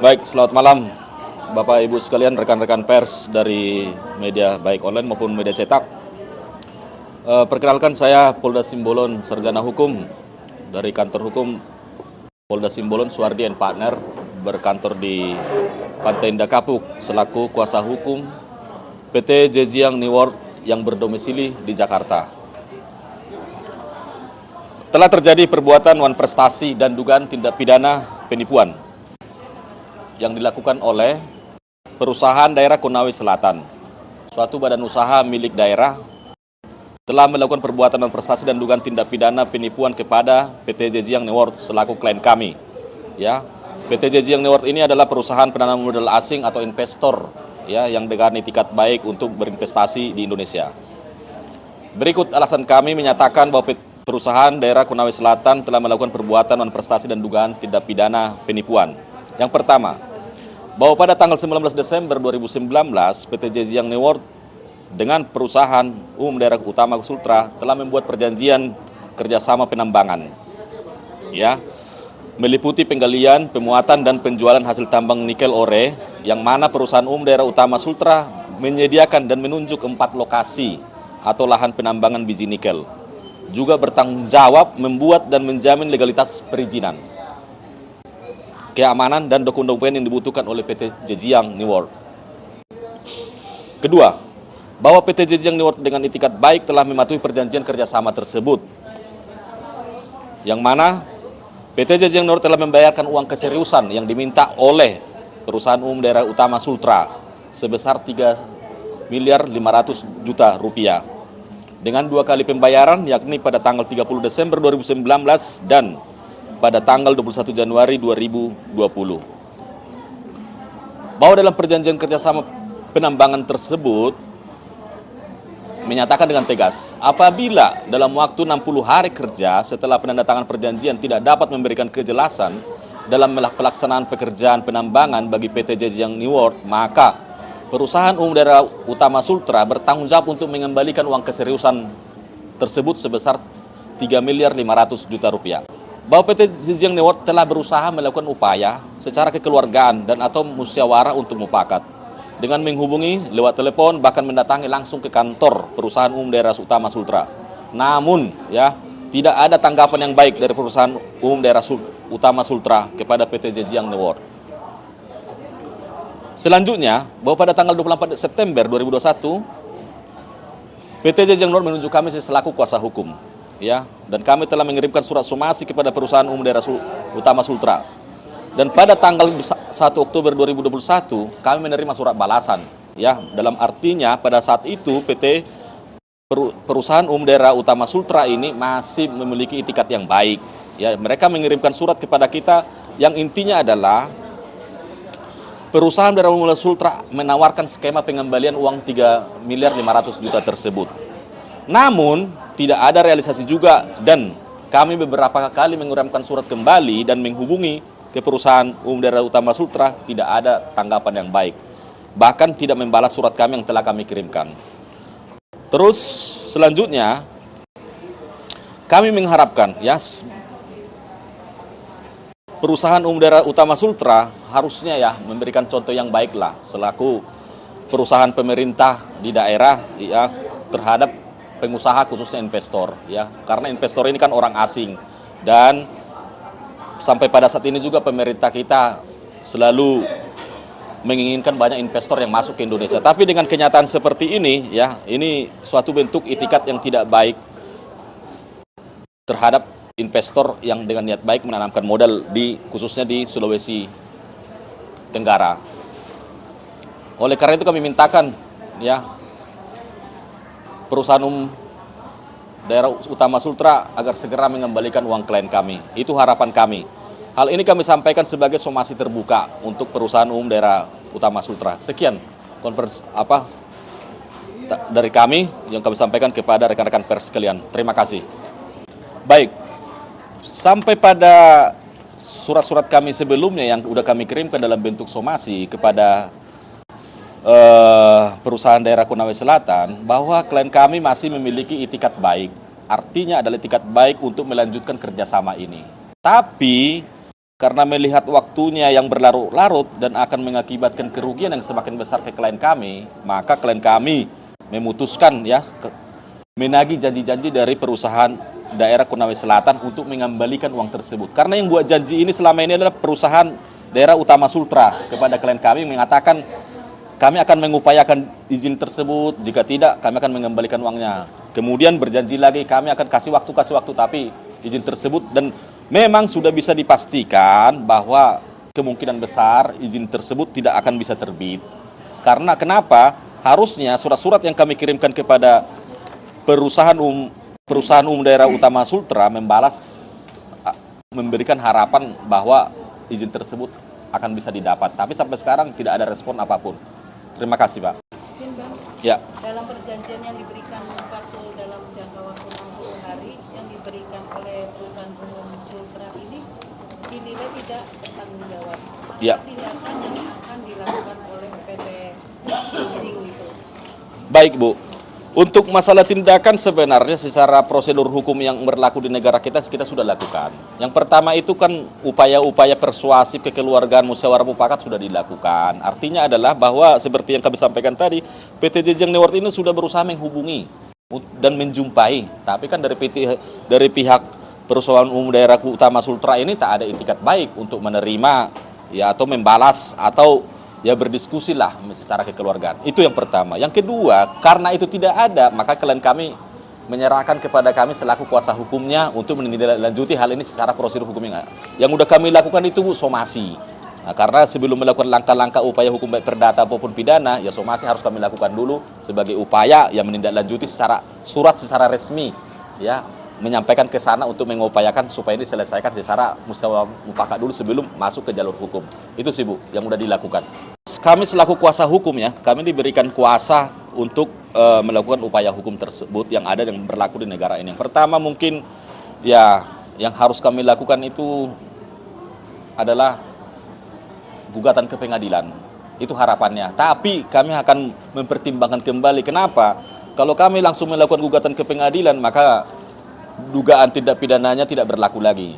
Baik, selamat malam Bapak Ibu sekalian, rekan-rekan pers dari media baik online maupun media cetak. Perkenalkan saya Polda Simbolon, Sarjana Hukum dari kantor hukum Polda Simbolon, Suwardi & Partner, berkantor di Pantai Indah Kapuk selaku kuasa hukum PT Zhejiang New World yang berdomisili di Jakarta. Telah terjadi perbuatan wan prestasi dan dugaan tindak pidana penipuan yang dilakukan oleh perusahaan daerah Konawe Selatan, suatu badan usaha milik daerah, telah melakukan perbuatan wan prestasi dan dugaan tindak pidana penipuan kepada PT Zhejiang New World selaku klien kami. Ya, PT Zhejiang New World ini adalah perusahaan penanaman modal asing atau investor ya yang dengan itikat baik untuk berinvestasi di Indonesia. Berikut alasan kami menyatakan bahwa perusahaan daerah Konawe Selatan telah melakukan perbuatan wan prestasi dan dugaan tindak pidana penipuan. Yang pertama, bahwa pada tanggal 19 Desember 2019 PT Zhejiang New World dengan perusahaan umum daerah Utama Sultra telah membuat perjanjian kerjasama penambangan, ya, meliputi penggalian, pemuatan dan penjualan hasil tambang nikel ore, yang mana perusahaan umum daerah Utama Sultra menyediakan dan menunjuk 4 lokasi atau lahan penambangan biji nikel, juga bertanggung jawab membuat dan menjamin legalitas perizinan, keamanan dan dokumen-dokumen yang dibutuhkan oleh PT Zhejiang New World. Kedua, bahwa PT Zhejiang New World dengan itikat baik telah mematuhi perjanjian kerjasama tersebut, yang mana PT Zhejiang New World telah membayarkan uang keseriusan yang diminta oleh perusahaan umum daerah Utama Sultra sebesar 3 miliar 500 juta rupiah dengan 2 kali pembayaran, yakni pada tanggal 30 Desember 2019 dan pada tanggal 21 Januari 2020. Bahwa dalam perjanjian kerjasama penambangan tersebut menyatakan dengan tegas, apabila dalam waktu 60 hari kerja setelah penandatangan perjanjian tidak dapat memberikan kejelasan dalam pelaksanaan pekerjaan penambangan bagi PT Zhejiang New World, maka perusahaan umum daerah Utama Sultra bertanggung jawab untuk mengembalikan uang keseriusan tersebut sebesar 3 miliar 500 juta rupiah. Bahwa PT Zhejiang New World telah berusaha melakukan upaya secara kekeluargaan dan atau musyawarah untuk mufakat dengan menghubungi lewat telepon, bahkan mendatangi langsung ke kantor perusahaan umum daerah Utama Sultra. Namun ya, tidak ada tanggapan yang baik dari perusahaan umum daerah Utama Sultra kepada PT Zhejiang New World. Selanjutnya, bahwa pada tanggal 24 September 2021 PT Zhejiang New World menunjuk kami selaku kuasa hukum, ya, dan kami telah mengirimkan surat somasi kepada perusahaan umum daerah Utama Sultra. Dan pada tanggal 1 Oktober 2021 kami menerima surat balasan, ya, dalam artinya pada saat itu perusahaan umum daerah Utama Sultra ini masih memiliki itikat yang baik, ya. Mereka mengirimkan surat kepada kita yang intinya adalah perusahaan daerah Utama Sultra menawarkan skema pengembalian uang 3 miliar 500 juta tersebut. Namun tidak ada realisasi juga, dan kami beberapa kali mengirimkan surat kembali dan menghubungi ke perusahaan umum daerah Utama Sultra, tidak ada tanggapan yang baik, bahkan tidak membalas surat kami yang telah kami kirimkan. Terus selanjutnya kami mengharapkan, ya, perusahaan umum daerah Utama Sultra harusnya ya memberikan contoh yang baik lah selaku perusahaan pemerintah di daerah, ya, terhadap pengusaha khususnya investor, ya, karena investor ini kan orang asing, dan sampai pada saat ini juga pemerintah kita selalu menginginkan banyak investor yang masuk ke Indonesia. Tapi dengan kenyataan seperti ini, ya, ini suatu bentuk itikat yang tidak baik terhadap investor yang dengan niat baik menanamkan modal khususnya di Sulawesi Tenggara. Oleh karena itu kami mintakan, ya, perusahaan umum daerah Utama Sultra agar segera mengembalikan uang klien kami. Itu harapan kami. Hal ini kami sampaikan sebagai somasi terbuka untuk perusahaan umum daerah Utama Sultra. Sekian konferensi dari kami yang kami sampaikan kepada rekan-rekan pers sekalian. Terima kasih. Baik, sampai pada surat-surat kami sebelumnya yang sudah kami kirimkan dalam bentuk somasi kepada perusahaan daerah Konawe Selatan, bahwa klien kami masih memiliki itikat baik. Artinya adalah itikat baik untuk melanjutkan kerjasama ini. Tapi karena melihat waktunya yang berlarut-larut dan akan mengakibatkan kerugian yang semakin besar ke klien kami, maka klien kami memutuskan ya menagih janji-janji dari perusahaan daerah Konawe Selatan untuk mengembalikan uang tersebut. Karena yang buat janji ini selama ini adalah perusahaan daerah Utama Sultra kepada klien kami, mengatakan kami akan mengupayakan izin tersebut, jika tidak kami akan mengembalikan uangnya. Kemudian berjanji lagi kami akan kasih waktu, tapi izin tersebut, dan memang sudah bisa dipastikan bahwa kemungkinan besar izin tersebut tidak akan bisa terbit. Karena kenapa? Harusnya surat-surat yang kami kirimkan kepada perusahaan umum daerah Utama Sultra memberikan harapan bahwa izin tersebut akan bisa didapat. Tapi sampai sekarang tidak ada respon apapun. Terima kasih, Pak. Izin, Bang. Ya. Dalam perjanjian yang diberikan waktu dalam jangka waktu 60 hari yang diberikan oleh perusahaan umum Sultra ini dinilai tidak bertanggung jawab. Ya. Tindakan yang akan dilakukan oleh PT Leasing itu. Baik, Bu. Untuk masalah tindakan sebenarnya secara prosedur hukum yang berlaku di negara kita sudah lakukan. Yang pertama itu kan upaya-upaya persuasif kekeluargaan musyawarah mufakat sudah dilakukan. Artinya adalah bahwa seperti yang kami sampaikan tadi, PT Jejeng Network ini sudah berusaha menghubungi dan menjumpai. Tapi kan dari pihak perusahaan umum daerah Utama Sultra ini tak ada itikat baik untuk menerima ya atau membalas atau ya berdiskusi lah secara kekeluargaan. Itu yang pertama. Yang kedua, karena itu tidak ada, maka klien kami menyerahkan kepada kami selaku kuasa hukumnya untuk menindaklanjuti hal ini secara prosedur hukumnya. Yang sudah kami lakukan itu, Bu, somasi. Nah, karena sebelum melakukan langkah-langkah upaya hukum baik perdata maupun pidana, ya somasi harus kami lakukan dulu sebagai upaya yang menindaklanjuti secara resmi, ya menyampaikan ke sana untuk mengupayakan supaya ini diselesaikan secara musyawarah mufakat dulu sebelum masuk ke jalur hukum. Itu sih, Bu, yang sudah dilakukan. Kami selaku kuasa hukum ya, kami diberikan kuasa untuk melakukan upaya hukum tersebut yang ada yang berlaku di negara ini. Yang pertama mungkin ya yang harus kami lakukan itu adalah gugatan ke pengadilan. Itu harapannya. Tapi kami akan mempertimbangkan kembali. Kenapa? Kalau kami langsung melakukan gugatan ke pengadilan, maka dugaan tindak pidananya tidak berlaku lagi.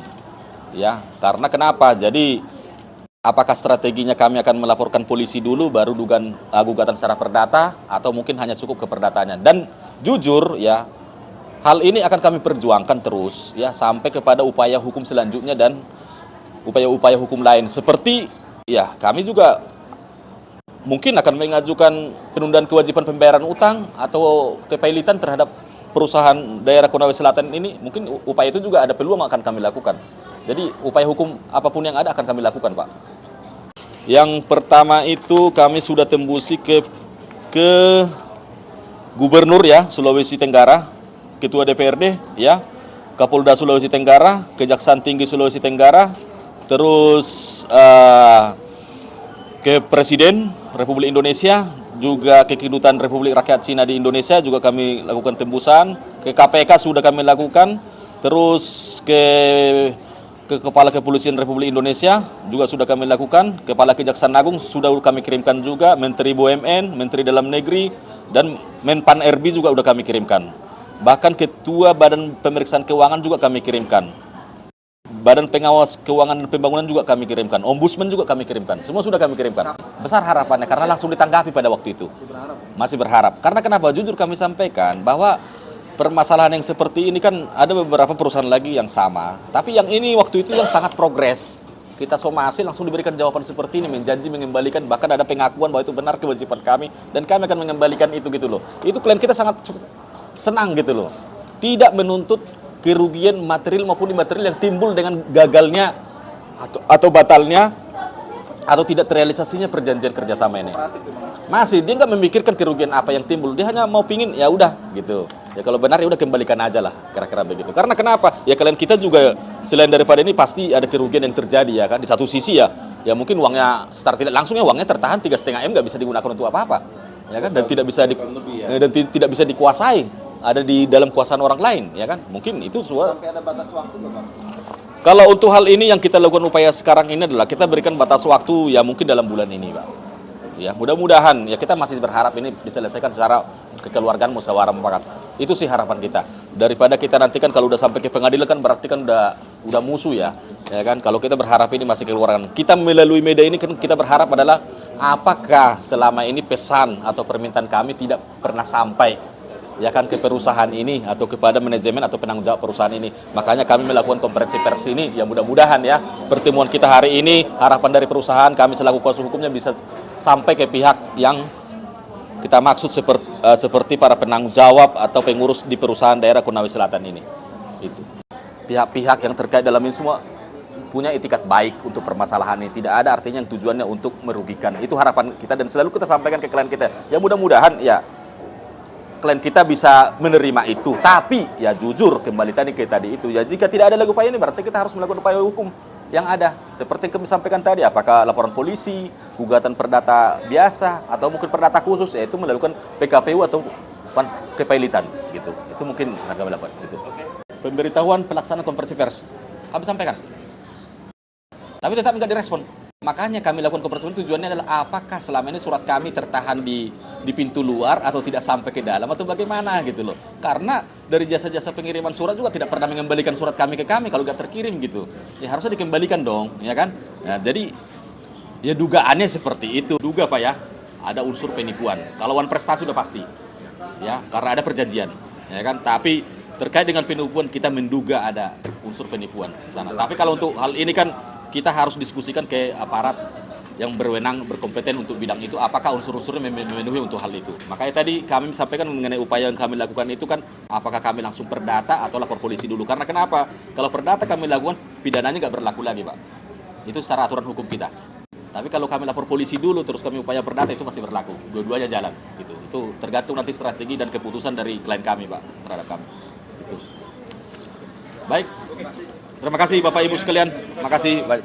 Ya, karena kenapa? Jadi apakah strateginya kami akan melaporkan polisi dulu baru gugatan secara perdata atau mungkin hanya cukup ke perdatanya. Dan jujur ya, hal ini akan kami perjuangkan terus ya sampai kepada upaya hukum selanjutnya dan upaya-upaya hukum lain. Seperti ya, kami juga mungkin akan mengajukan penundaan kewajiban pembayaran utang atau kepailitan terhadap perusahaan daerah Konawe Selatan ini. Mungkin upaya itu juga ada peluang akan kami lakukan. Jadi upaya hukum apapun yang ada akan kami lakukan, Pak. Yang pertama itu kami sudah tembusi ke Gubernur ya Sulawesi Tenggara, Ketua DPRD ya, Kapolda Sulawesi Tenggara, Kejaksaan Tinggi Sulawesi Tenggara, terus ke Presiden Republik Indonesia, juga ke Kedutaan Republik Rakyat Cina di Indonesia juga kami lakukan tembusan, ke KPK sudah kami lakukan, terus ke Kepala Kepolisian Republik Indonesia juga sudah kami lakukan, Kepala Kejaksaan Agung sudah kami kirimkan juga, Menteri BUMN, Menteri Dalam Negeri, dan Menpan RB juga sudah kami kirimkan. Bahkan Ketua Badan Pemeriksaan Keuangan juga kami kirimkan. Badan Pengawas Keuangan dan Pembangunan juga kami kirimkan. Ombudsman juga kami kirimkan. Semua sudah kami kirimkan. Besar harapannya karena langsung ditanggapi pada waktu itu. Masih berharap. Karena kenapa? Jujur kami sampaikan bahwa permasalahan yang seperti ini kan ada beberapa perusahaan lagi yang sama. Tapi yang ini waktu itu yang sangat progres. Kita somasi langsung diberikan jawaban seperti ini, menjanji mengembalikan, bahkan ada pengakuan bahwa itu benar kewajiban kami dan kami akan mengembalikan itu gitu loh. Itu klien kita sangat senang gitu loh. Tidak menuntut kerugian material maupun imaterial yang timbul dengan gagalnya atau batalnya atau tidak terrealisasinya perjanjian kerjasama ini. Masih dia nggak memikirkan kerugian apa yang timbul, dia hanya mau pingin ya udah gitu. Ya kalau benar ya udah kembalikan aja lah, kira-kira begitu. Karena kenapa? Ya kalian kita juga selain daripada ini pasti ada kerugian yang terjadi ya kan. Di satu sisi ya mungkin uangnya secara tidak langsung ya uangnya tertahan 3,5 M nggak bisa digunakan untuk apa-apa, ya kan, dan tidak bisa tidak bisa dikuasai. Ada di dalam kuasaan orang lain, ya kan? Mungkin itu sampai ada batas waktu nggak, Bang? Kalau untuk hal ini yang kita lakukan upaya sekarang ini adalah kita berikan batas waktu ya mungkin dalam bulan ini, Pak. Ya, mudah-mudahan ya kita masih berharap ini diselesaikan secara kekeluargaan musyawarah mufakat. Itu sih harapan kita. Daripada kita nanti kan kalau udah sampai ke pengadilan kan berarti kan udah musuh ya. Ya kan kalau kita berharap ini masih kekeluargaan. Kita melalui media ini kan kita berharap adalah apakah selama ini pesan atau permintaan kami tidak pernah sampai ya kan ke perusahaan ini atau kepada manajemen atau penanggung jawab perusahaan ini. Makanya kami melakukan konferensi pers ini ya mudah-mudahan ya pertemuan kita hari ini harapan dari perusahaan kami selaku kuasa hukumnya bisa sampai ke pihak yang kita maksud seperti para penanggung jawab atau pengurus di perusahaan daerah Konawe Selatan ini. Itu. Pihak-pihak yang terkait dalam ini semua punya etikat baik untuk permasalahan ini. Tidak ada artinya yang tujuannya untuk merugikan. Itu harapan kita dan selalu kita sampaikan ke klien kita. Ya mudah-mudahan ya klien kita bisa menerima itu. Tapi ya jujur kembali tadi ke tadi itu. Ya jika tidak ada lagi upaya ini berarti kita harus melakukan upaya hukum yang ada. Seperti yang kami sampaikan tadi, apakah laporan polisi, gugatan perdata biasa, atau mungkin perdata khusus, yaitu melakukan PKPU atau kepailitan gitu. Itu mungkin akan kami lakukan. Gitu. Pemberitahuan pelaksanaan konferensi pers kami sampaikan, tapi tetap nggak direspon. Makanya kami lakukan konferensi pers tujuannya adalah apakah selama ini surat kami tertahan di pintu luar atau tidak sampai ke dalam atau bagaimana gitu loh. Karena dari jasa-jasa pengiriman surat juga tidak pernah mengembalikan surat kami ke kami kalau nggak terkirim gitu. Ya harusnya dikembalikan dong, ya kan? Nah, jadi ya dugaannya seperti itu. Duga Pak ya, ada unsur penipuan. Kalau wan prestasi sudah pasti. Ya, karena ada perjanjian, ya kan? Tapi terkait dengan penipuan kita menduga ada unsur penipuan di sana. Tapi kalau untuk hal ini kan kita harus diskusikan ke aparat yang berwenang, berkompeten untuk bidang itu, apakah unsur-unsurnya memenuhi untuk hal itu. Makanya tadi kami sampaikan mengenai upaya yang kami lakukan itu kan, apakah kami langsung perdata atau lapor polisi dulu. Karena kenapa? Kalau perdata kami lakukan, pidananya nggak berlaku lagi Pak. Itu secara aturan hukum kita. Tapi kalau kami lapor polisi dulu, terus kami upaya perdata, itu masih berlaku. Dua-duanya jalan. Gitu. Itu tergantung nanti strategi dan keputusan dari klien kami Pak, terhadap kami. Gitu. Baik. Terima kasih Bapak Ibu sekalian. Terima kasih.